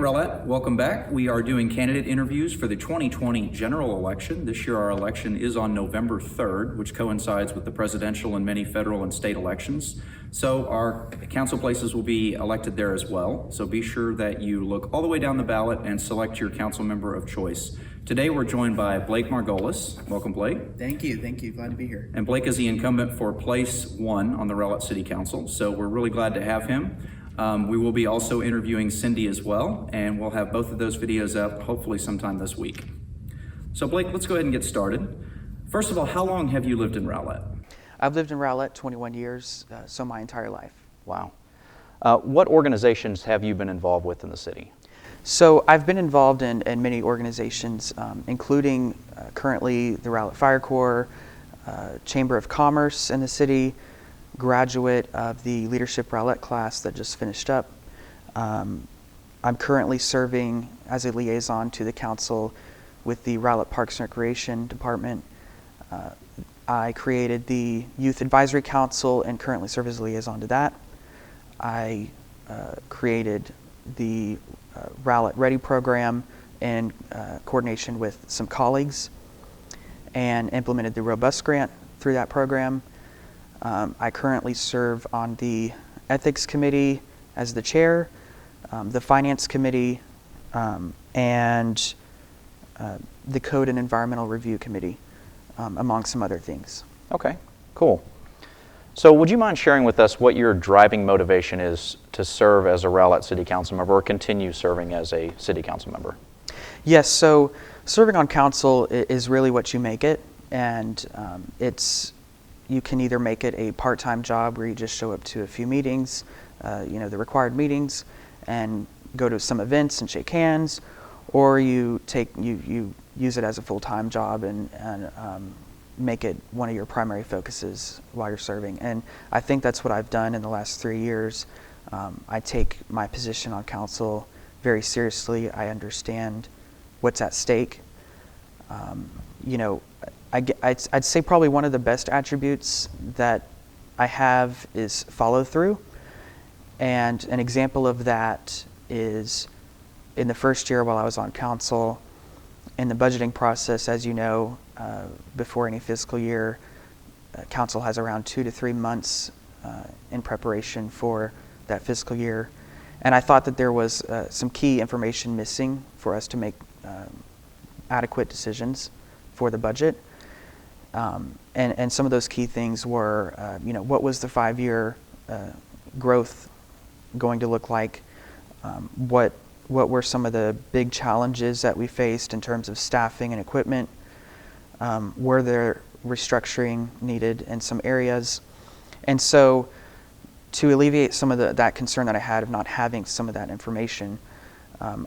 Rowlett, welcome back. We are doing candidate interviews for the 2020 general election. This year our election is on November 3rd, which coincides with the presidential and many federal and state elections. So our council places will be elected there as well. So be sure that you look all the way down the ballot and select your council member of choice. Today we're joined by Blake Margolis. Welcome, Blake. Thank you. Glad to be here. And Blake is the incumbent for place 1 on the Rowlett City Council. So we're really glad to have him. We will be also interviewing Cindy as well, and we'll have both of those videos up hopefully sometime this week. So Blake, let's go ahead and get started. First of all, how long have you lived in Rowlett? I've lived in Rowlett 21 years, so my entire life. Wow. What organizations have you been involved with in the city? So I've been involved in many organizations, including currently the Rowlett Fire Corps, Chamber of Commerce in the city, graduate of the Leadership Rowlett class that just finished up. I'm currently serving as a liaison to the council with the Rowlett Parks and Recreation Department. I created the Youth Advisory Council and currently serve as a liaison to that. I created the Rowlett Ready program in coordination with some colleagues and implemented the Robust grant through that program. I currently serve on the Ethics Committee as the chair, the Finance Committee, and the Code and Environmental Review Committee, among some other things. Okay, cool. So would you mind sharing with us what your driving motivation is to serve as a Rowlett City Council member or continue serving as a City Council member? Yes, so serving on council is really what you make it, and you can either make it a part-time job where you just show up to a few meetings, the required meetings, and go to some events and shake hands, or you use it as a full-time job and make it one of your primary focuses while you're serving. And I think that's what I've done in the last 3 years. I take my position on council very seriously. I understand what's at stake. I'd say probably one of the best attributes that I have is follow through. And an example of that is in the first year while I was on council, in the budgeting process, as you know, before any fiscal year, council has around 2 to 3 months in preparation for that fiscal year. And I thought that there was some key information missing for us to make adequate decisions for the budget. And some of those key things were, what was the 5-year growth going to look like? What were some of the big challenges that we faced in terms of staffing and equipment? Were there restructuring needed in some areas? And so to alleviate some of that concern that I had of not having some of that information,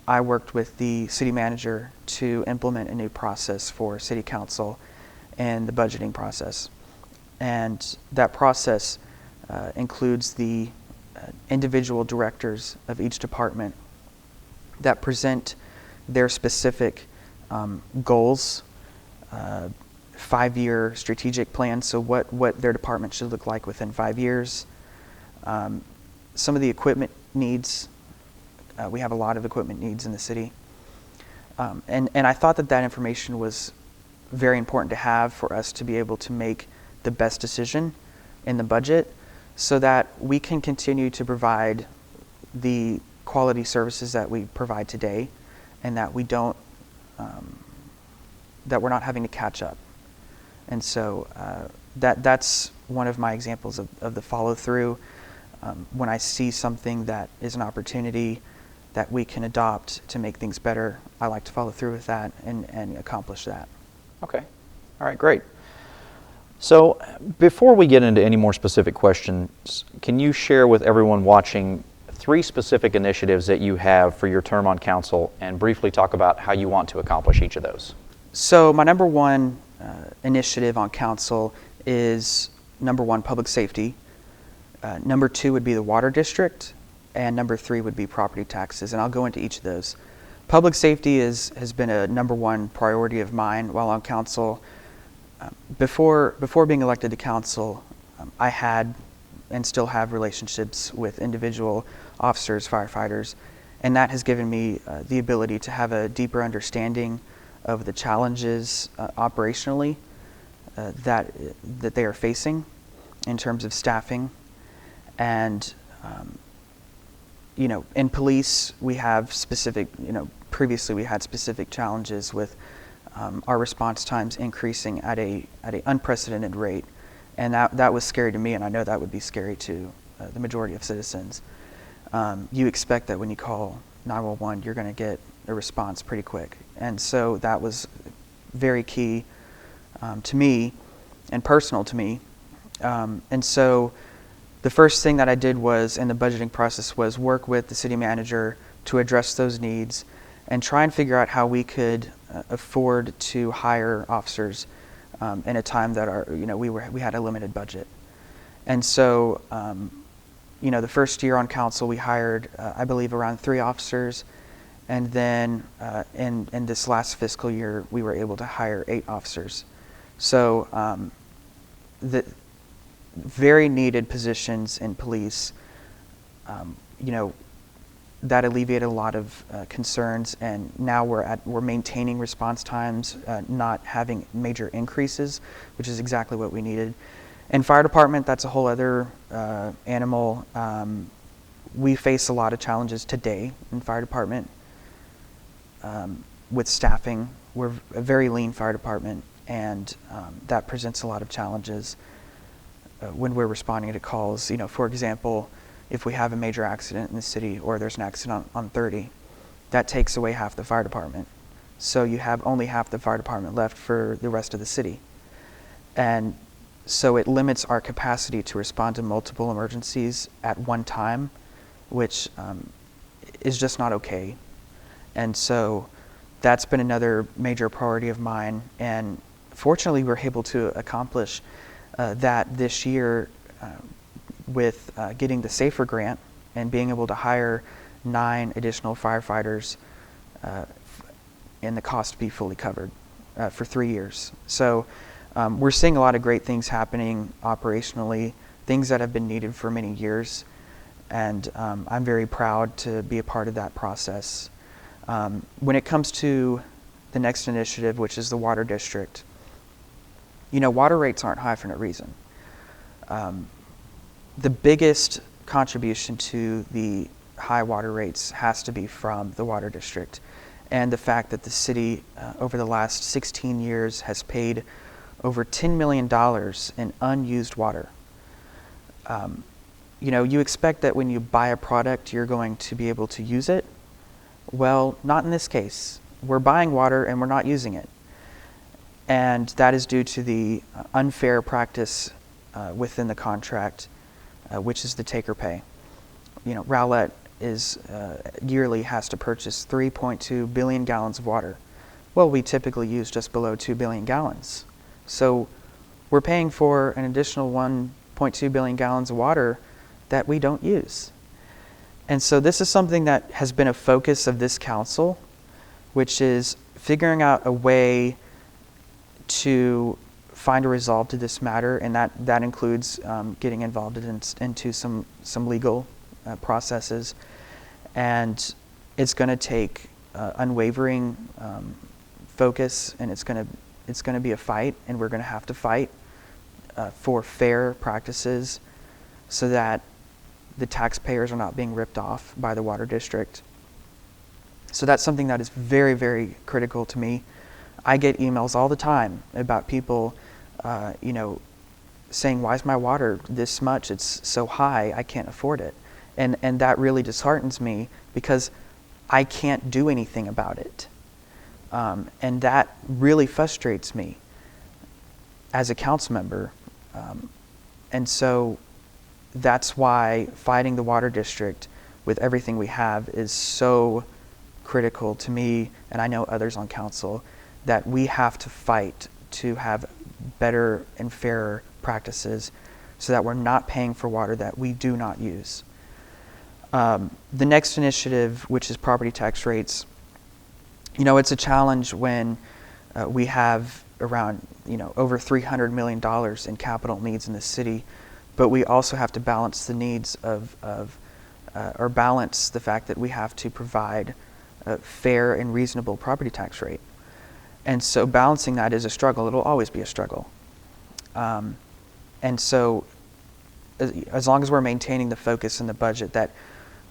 I worked with the city manager to implement a new process for city council and the budgeting process. And that process includes the individual directors of each department that present their specific goals, 5-year strategic plans, so what their department should look like within 5 years. Some of the equipment needs, we have a lot of equipment needs in the city. And I thought that information was very important to have for us to be able to make the best decision in the budget so that we can continue to provide the quality services that we provide today and that we don't, that we're not having to catch up. And so that's one of my examples of the follow through. When I see something that is an opportunity that we can adopt to make things better, I like to follow through with that and accomplish that. Okay. All right, great. So before we get into any more specific questions, can you share with everyone watching 3 specific initiatives that you have for your term on council and briefly talk about how you want to accomplish each of those? So my number one initiative on council is number 1, public safety. Number 2 would be the water district, and number 3 would be property taxes, and I'll go into each of those. Public safety has been a number 1 priority of mine while on council. Before being elected to council, I had and still have relationships with individual officers, firefighters, And that has given me the ability to have a deeper understanding of the challenges operationally that they are facing in terms of staffing. And in police, we have specific, previously we had specific challenges with our response times increasing at a unprecedented rate. And that was scary to me, and I know that would be scary to the majority of citizens. You expect that when you call 911, you're going to get a response pretty quick. And so that was very key to me and personal to me. And so the first thing that I did was, in the budgeting process, was work with the city manager to address those needs and try and figure out how we could afford to hire officers in a time that we had a limited budget. And so, the first year on council, we hired, I believe, around 3 officers. And then in this last fiscal year, we were able to hire 8 officers. So the very needed positions in police, that alleviated a lot of concerns. And now we're maintaining response times, not having major increases, which is exactly what we needed. And fire department, that's a whole other animal. We face a lot of challenges today in fire department with staffing. We're a very lean fire department, and that presents a lot of challenges when we're responding to calls. For example, if we have a major accident in the city, or there's an accident on 30, that takes away half the fire department. So you have only half the fire department left for the rest of the city. And so it limits our capacity to respond to multiple emergencies at one time, which is just not okay. And so that's been another major priority of mine. And fortunately, we were able to accomplish that this year with getting the SAFER grant and being able to hire 9 additional firefighters and the cost to be fully covered for 3 years. So we're seeing a lot of great things happening operationally, things that have been needed for many years, and I'm very proud to be a part of that process. When it comes to the next initiative, which is the water district, water rates aren't high for no reason. The biggest contribution to the high water rates has to be from the water district, and the fact that the city over the last 16 years has paid over $10 million in unused water. You expect that when you buy a product, you're going to be able to use it. Well, not in this case. We're buying water and we're not using it. And that is due to the unfair practice within the contract, which is the take or pay. Rowlett yearly has to purchase 3.2 billion gallons of water. Well, we typically use just below 2 billion gallons. So we're paying for an additional 1.2 billion gallons of water that we don't use. And so this is something that has been a focus of this council, which is figuring out a way to find a resolve to this matter, and that includes getting involved into some legal processes. And it's going to take unwavering focus, and it's going to be a fight, and we're going to have to fight for fair practices so that the taxpayers are not being ripped off by the water district. So that's something that is very, very critical to me. I get emails all the time about people, saying, "Why is my water this much? It's so high, I can't afford it." And that really disheartens me because I can't do anything about it. And that really frustrates me as a council member. And so that's why fighting the water district with everything we have is so critical to me, and I know others on council, that we have to fight to have better and fairer practices so that we're not paying for water that we do not use. The next initiative, which is property tax rates, it's a challenge when we have around, over $300 million in capital needs in the city, but we also have to balance the needs of or balance the fact that we have to provide a fair and reasonable property tax rate. And so balancing that is a struggle. It'll always be a struggle. And so as long as we're maintaining the focus in the budget that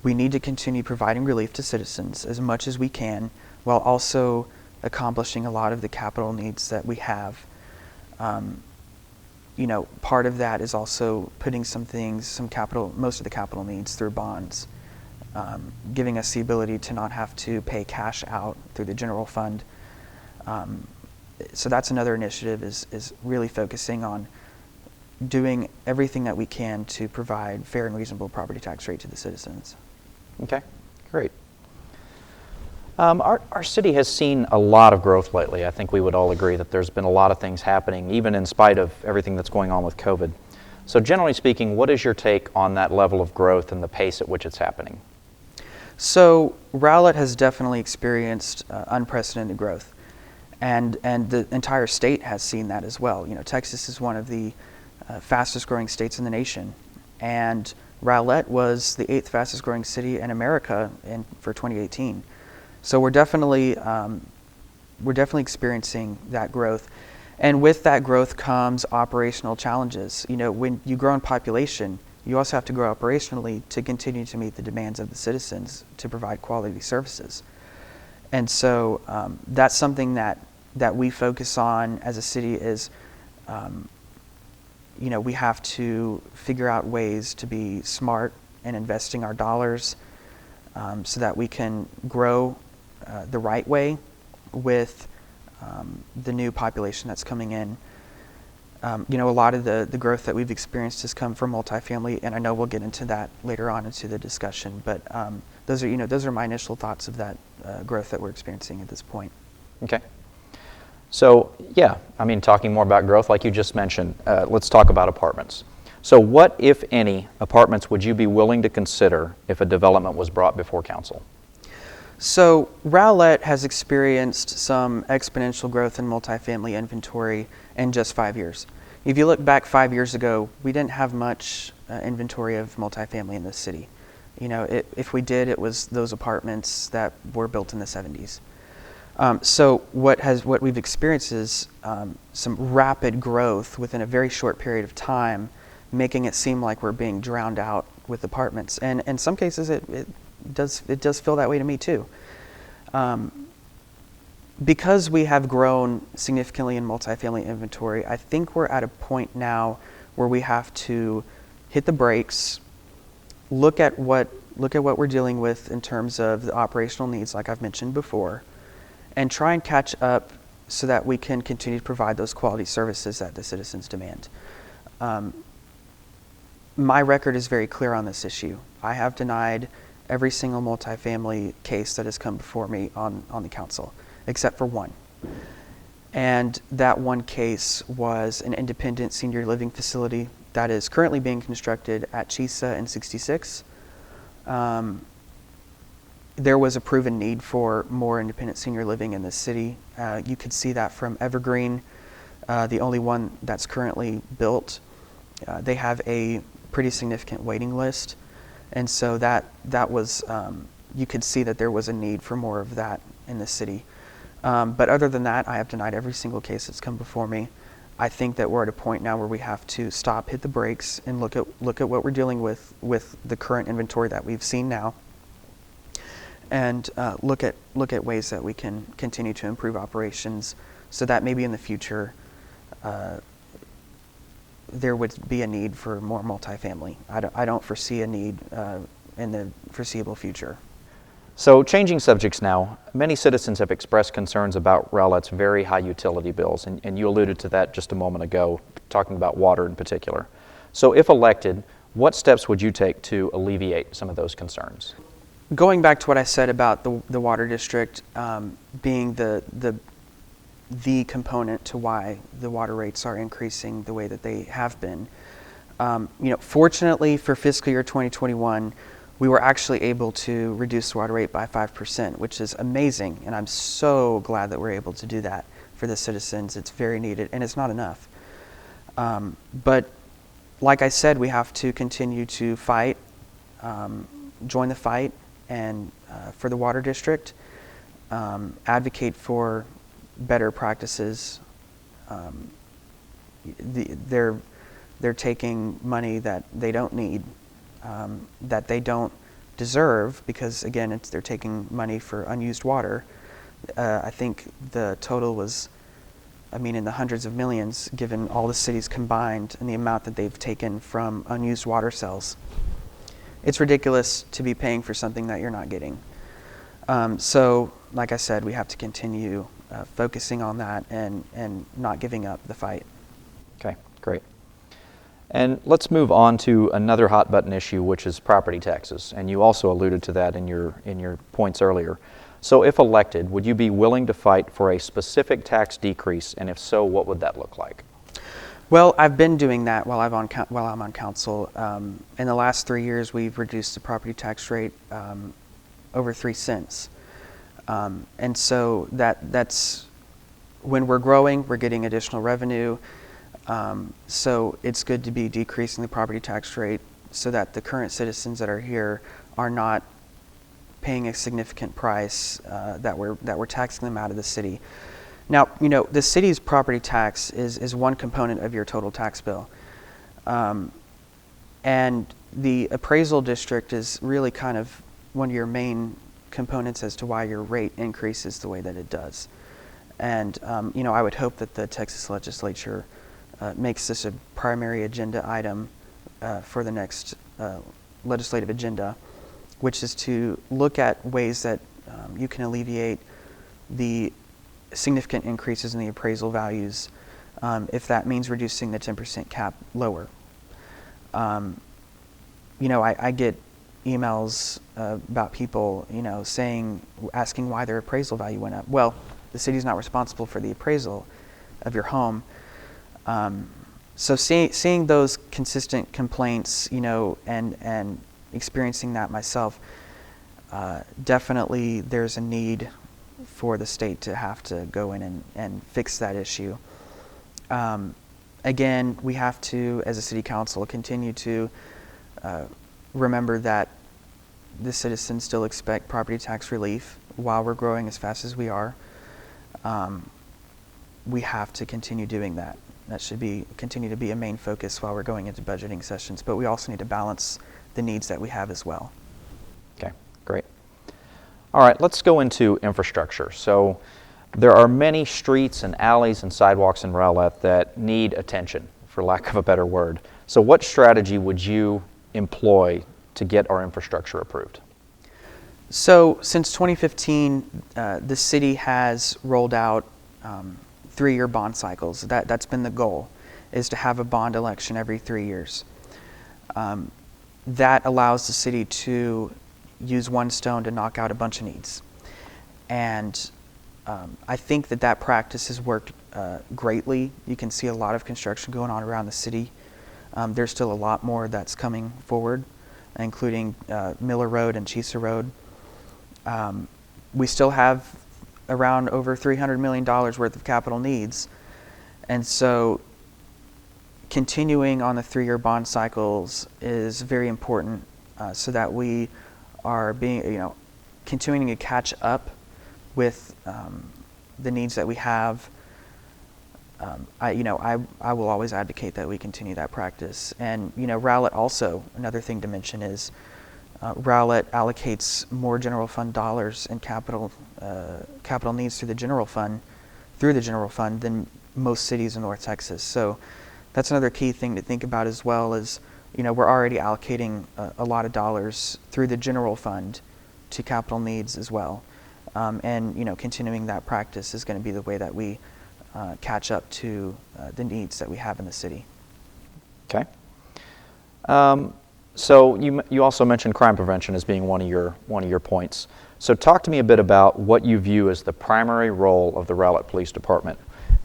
we need to continue providing relief to citizens as much as we can, while also accomplishing a lot of the capital needs that we have. Part of that is also putting most of the capital needs through bonds, giving us the ability to not have to pay cash out through the general fund. So that's another initiative, is really focusing on doing everything that we can to provide fair and reasonable property tax rate to the citizens. Okay, great. Our city has seen a lot of growth lately. I think we would all agree that there's been a lot of things happening, even in spite of everything that's going on with COVID. So generally speaking, what is your take on that level of growth and the pace at which it's happening? So Rowlett has definitely experienced unprecedented growth, and the entire state has seen that as well. Texas is one of the fastest growing states in the nation, and Rowlett was the 8th fastest growing city in America for 2018. So we're definitely experiencing that growth, and with that growth comes operational challenges. When you grow in population, you also have to grow operationally to continue to meet the demands of the citizens to provide quality services. And so that's something that we focus on as a city is, we have to figure out ways to be smart in investing our dollars so that we can grow the right way with the new population that's coming in. A lot of the growth that we've experienced has come from multifamily, and I know we'll get into that later on into the discussion, but those are my initial thoughts of that growth that we're experiencing at this point. Okay. So, talking more about growth, like you just mentioned, let's talk about apartments. So what, if any, apartments would you be willing to consider if a development was brought before council? So Rowlett has experienced some exponential growth in multifamily inventory in just 5 years. If you look back 5 years ago, we didn't have much inventory of multifamily in this city. If we did, it was those apartments that were built in the 70s. So what we've experienced is some rapid growth within a very short period of time, making it seem like we're being drowned out with apartments. And in some cases, it does feel that way to me too. Because we have grown significantly in multifamily inventory, I think we're at a point now where we have to hit the brakes, look at what we're dealing with in terms of the operational needs, like I've mentioned before, and try and catch up so that we can continue to provide those quality services that the citizens demand. My record is very clear on this issue. I have denied every single multifamily case that has come before me on the council, except for one. And that one case was an independent senior living facility that is currently being constructed at Chisa and 66. There was a proven need for more independent senior living in the city. You could see that from Evergreen, the only one that's currently built. They have a pretty significant waiting list. And so that was, you could see that there was a need for more of that in the city. But other than that, I have denied every single case that's come before me. I think that we're at a point now where we have to stop, hit the brakes, and look at what we're dealing with the current inventory that we've seen now, and look at ways that we can continue to improve operations, so that maybe in the future there would be a need for more multifamily. I don't foresee a need in the foreseeable future. So changing subjects now, many citizens have expressed concerns about Rowlett's very high utility bills, and you alluded to that just a moment ago, talking about water in particular. So if elected, what steps would you take to alleviate some of those concerns? Going back to what I said about the water district being the component to why the water rates are increasing the way that they have been. Fortunately for fiscal year 2021, we were actually able to reduce the water rate by 5%, which is amazing, and I'm so glad that we're able to do that for the citizens. It's very needed, and it's not enough. But like I said, we have to continue to fight join the fight and for the water district, advocate for better practices. They're taking money that they don't need, that they don't deserve, because again, they're taking money for unused water. I think the total was, in the hundreds of millions, given all the cities combined and the amount that they've taken from unused water cells. It's ridiculous to be paying for something that you're not getting. So, like I said, we have to continue focusing on that and not giving up the fight. Okay, great. And let's move on to another hot button issue, which is property taxes. And you also alluded to that in your points earlier. So if elected, would you be willing to fight for a specific tax decrease? And if so, what would that look like? Well, I've been doing that while I'm on council. In the last 3 years, we've reduced the property tax rate over 3 cents. And so that's when we're growing, we're getting additional revenue. So it's good to be decreasing the property tax rate so that the current citizens that are here are not paying a significant price that we're taxing them out of the city. Now, the city's property tax is one component of your total tax bill. And the appraisal district is really kind of one of your main components as to why your rate increases the way that it does. And, I would hope that the Texas legislature makes this a primary agenda item for the next legislative agenda, which is to look at ways that you can alleviate the significant increases in the appraisal values, if that means reducing the 10% cap lower. I get emails about people, asking why their appraisal value went up. Well, the city's not responsible for the appraisal of your home. So seeing those consistent complaints, and experiencing that myself, definitely there's a need for the state to have to go in and fix that issue. Again, we have to, as a city council, continue to remember that the citizens still expect property tax relief while we're growing as fast as we are. We have to continue doing that. That should continue to be a main focus while we're going into budgeting sessions, but we also need to balance the needs that we have as well. Okay, great. All right, let's go into infrastructure. So there are many streets and alleys and sidewalks in Rowlett that need attention, for lack of a better word. So what strategy would you employ to get our infrastructure approved? So since 2015, the city has rolled out 3-year bond cycles. That's been the goal, is to have a bond election every 3 years. That allows the city to use one stone to knock out a bunch of needs. And I think that practice has worked greatly. You can see a lot of construction going on around the city. There's still a lot more that's coming forward, including Miller Road and Chisa Road. We still have around over $300 million worth of capital needs. And so continuing on the 3-year bond cycles is very important, so that we are continuing to catch up with the needs that we have. I will always advocate that we continue that practice. And Rowlett also, another thing to mention is Rowlett allocates more general fund dollars and capital needs through the general fund than most cities in North Texas. So that's another key thing to think about as well. Is we're already allocating a lot of dollars through the general fund to capital needs as well, and continuing that practice is going to be the way that we catch up to the needs that we have in the city. Okay. So you also mentioned crime prevention as being one of your points. So talk to me a bit about what you view as the primary role of the Rowlett Police Department.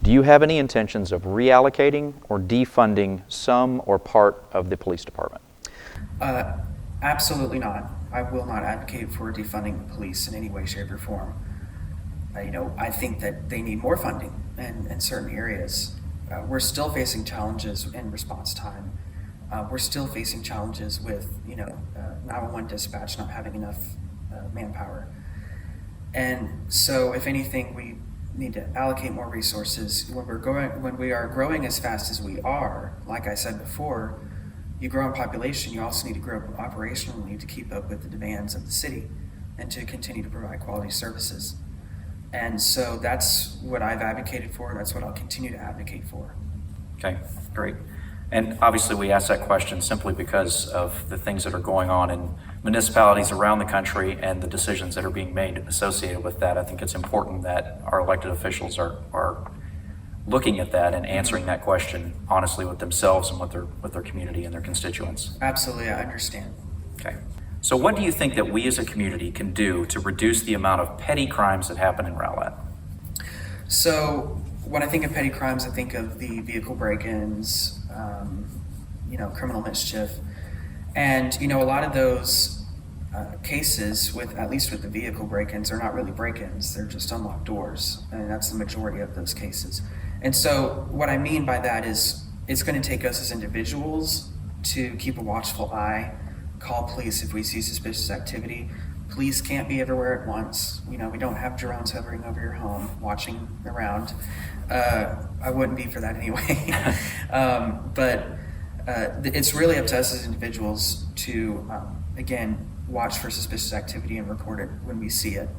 Do you have any intentions of reallocating or defunding some or part of the police department? Absolutely not. I will not advocate for defunding the police in any way, shape, or form. I think that they need more funding in certain areas. We're still facing challenges in response time. we're still facing challenges with 911 dispatch not having enough manpower. And so if anything, we need to allocate more resources. When we are growing as fast as we are, like I said before, you grow in population, you also need to grow operationally to keep up with the demands of the city and to continue to provide quality services. And so that's what I've advocated for. That's what I'll continue to advocate for. Okay, great. And obviously we ask that question simply because of the things that are going on in municipalities around the country and the decisions that are being made associated with that. I think it's important that our elected officials are looking at that and answering that question honestly with themselves and with their community and their constituents. Absolutely, I understand. Okay. So what do you think that we as a community can do to reduce the amount of petty crimes that happen in Rowlett? So when I think of petty crimes, I think of the vehicle break-ins, criminal mischief. And, a lot of those cases, at least with the vehicle break-ins, are not really break-ins. They're just unlocked doors. And that's the majority of those cases. And so what I mean by that is it's going to take us as individuals to keep a watchful eye, call police if we see suspicious activity. Police can't be everywhere at once. We don't have drones hovering over your home, watching around. I wouldn't be for that anyway. But it's really up to us as individuals to, again, watch for suspicious activity and report it when we see it.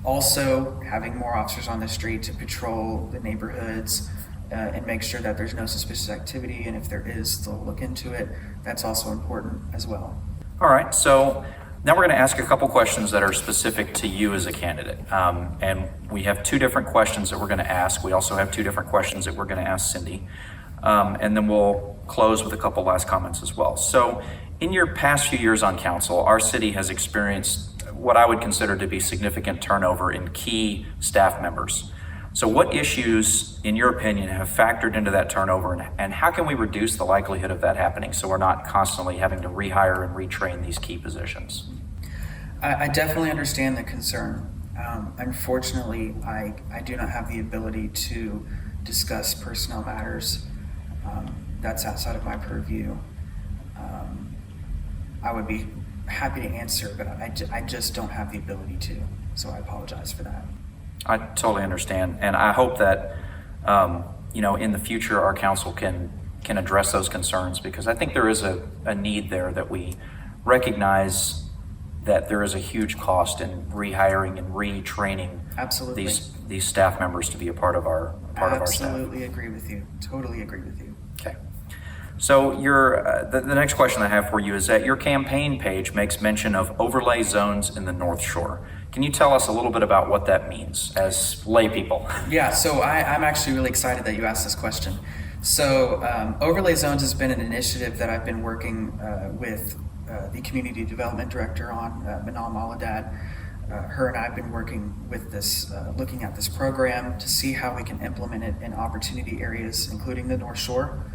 Also, having more officers on the street to patrol the neighborhoods and make sure that there's no suspicious activity, and if there is, they'll look into it. That's also important as well. All right, so now we're going to ask a couple questions that are specific to you as a candidate. And we have two different questions that we're going to ask. We also have two different questions that we're going to ask Cindy. And then we'll close with a couple last comments as well. So in your past few years on council, our city has experienced what I would consider to be significant turnover in key staff members. So what issues, in your opinion, have factored into that turnover, and how can we reduce the likelihood of that happening so we're not constantly having to rehire and retrain these key positions? I definitely understand the concern. Unfortunately, I do not have the ability to discuss personnel matters. That's outside of my purview. I would be happy to answer, but I just don't have the ability to, so I apologize for that. I totally understand, and I hope that in the future our council can address those concerns, because I think there is a need there that we recognize that there is a huge cost in rehiring and retraining Absolutely. these staff members to be a part of our staff. Absolutely agree with you. Totally agree with you. Okay. So the next question I have for you is that your campaign page makes mention of overlay zones in the North Shore. Can you tell us a little bit about what that means as lay people? Yeah, so I'm actually really excited that you asked this question. So overlay zones has been an initiative that I've been working with the community development director on, Manal Maladad. Her and I have been working with this, looking at this program to see how we can implement it in opportunity areas, including the North Shore.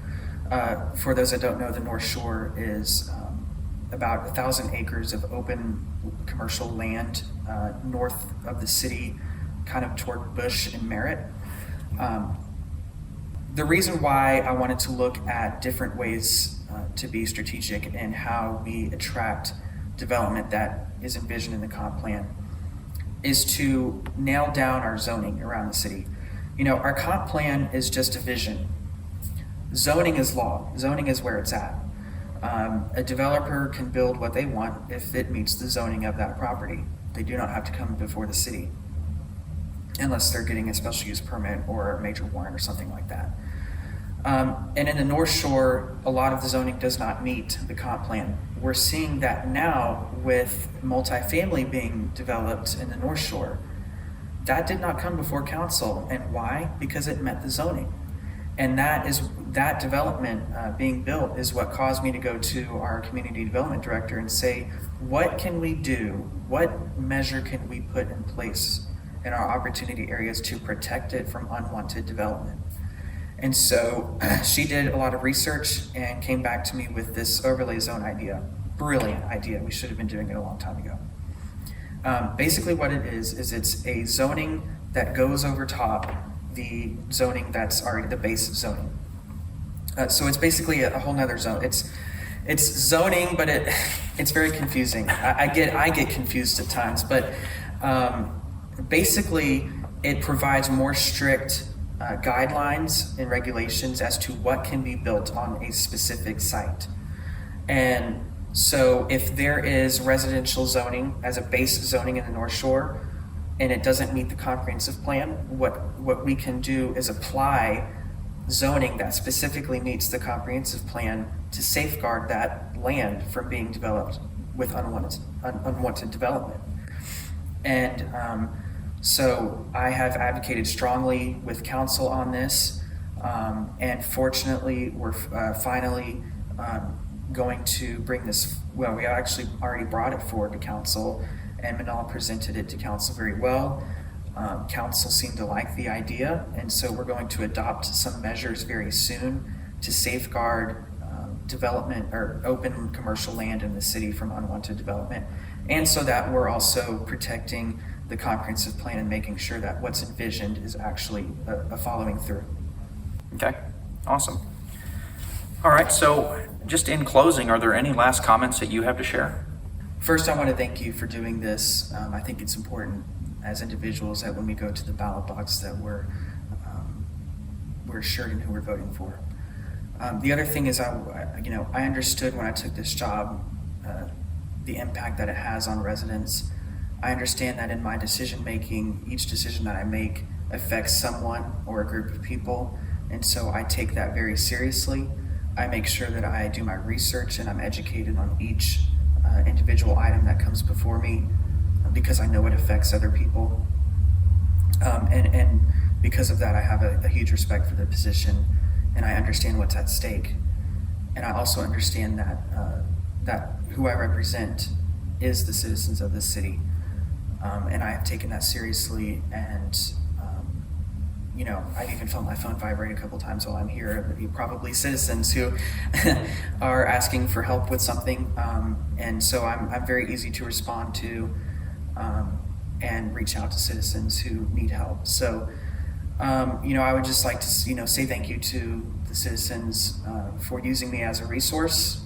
For those that don't know, the North Shore is about 1,000 acres of open commercial land north of the city, kind of toward Bush and Merritt. The reason why I wanted to look at different ways to be strategic in how we attract development that is envisioned in the comp plan is to nail down our zoning around the city. Our comp plan is just a vision. Zoning is law. Zoning is where it's at. A developer can build what they want if it meets the zoning of that property. They do not have to come before the city unless they're getting a special use permit or a major warrant or something like that. And in the North Shore, a lot of the zoning does not meet the comp plan. We're seeing that now with multifamily being developed in the North Shore. That did not come before council. And why? Because it met the zoning. And that development being built is what caused me to go to our community development director and say, what can we do? What measure can we put in place in our opportunity areas to protect it from unwanted development? And so she did a lot of research and came back to me with this overlay zone idea. Brilliant idea. We should have been doing it a long time ago. Basically what it is it's a zoning that goes over top the zoning that's already the base zoning. So it's basically a whole nother zone. It's zoning, but it's very confusing. I get confused at times, but basically it provides more strict guidelines and regulations as to what can be built on a specific site. And so if there is residential zoning as a base zoning in the North Shore and it doesn't meet the comprehensive plan, what we can do is apply zoning that specifically meets the comprehensive plan to safeguard that land from being developed with unwanted development. And so I have advocated strongly with council on this, and fortunately we're finally going to bring this, well, we actually already brought it forward to council, and Manal presented it to council very well. Council seemed to like the idea, and so we're going to adopt some measures very soon to safeguard development or open commercial land in the city from unwanted development, and so that we're also protecting the comprehensive plan and making sure that what's envisioned is actually following through. Okay, awesome. All right, so just in closing, are there any last comments that you have to share? First, I want to thank you for doing this. I think it's important as individuals that when we go to the ballot box that we're assured in who we're voting for. The other thing is, I understood when I took this job the impact that it has on residents. I understand that in my decision making, each decision that I make affects someone or a group of people, and so I take that very seriously. I make sure that I do my research and I'm educated on each individual item that comes before me because I know it affects other people. And because of that, I have a huge respect for the position, and I understand what's at stake. And I also understand that who I represent is the citizens of this city. And I have taken that seriously, and I've even felt my phone vibrate a couple times while I'm here. Probably citizens who are asking for help with something, and so I'm very easy to respond to and reach out to citizens who need help. So, I would just like to say thank you to the citizens for using me as a resource.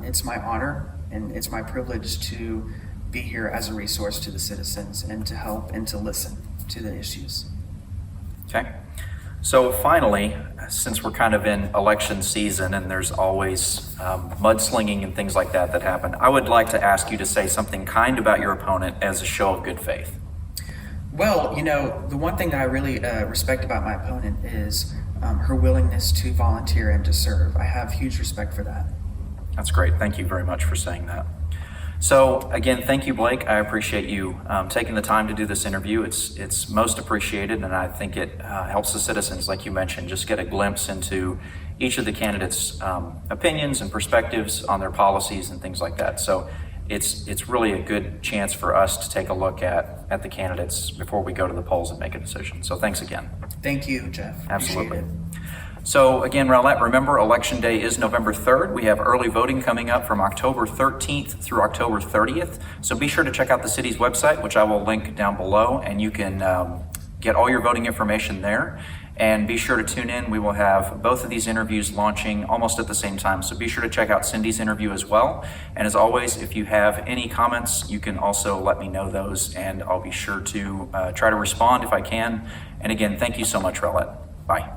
It's my honor and it's my privilege to be here as a resource to the citizens and to help and to listen to the issues. Okay. So finally, since we're kind of in election season and there's always mudslinging and things like that happen, I would like to ask you to say something kind about your opponent as a show of good faith. Well, the one thing that I really respect about my opponent is her willingness to volunteer and to serve. I have huge respect for that. That's great. Thank you very much for saying that. So again, thank you, Blake. I appreciate you taking the time to do this interview. It's most appreciated, and I think it helps the citizens, like you mentioned, just get a glimpse into each of the candidates' opinions and perspectives on their policies and things like that. So it's really a good chance for us to take a look at the candidates before we go to the polls and make a decision. So thanks again. Thank you, Jeff. Absolutely. Appreciate it. So again, Rowlett, remember Election Day is November 3rd. We have early voting coming up from October 13th through October 30th. So be sure to check out the city's website, which I will link down below, and you can get all your voting information there. And be sure to tune in. We will have both of these interviews launching almost at the same time. So be sure to check out Cindy's interview as well. And as always, if you have any comments, you can also let me know those, and I'll be sure to try to respond if I can. And again, thank you so much, Rowlett. Bye.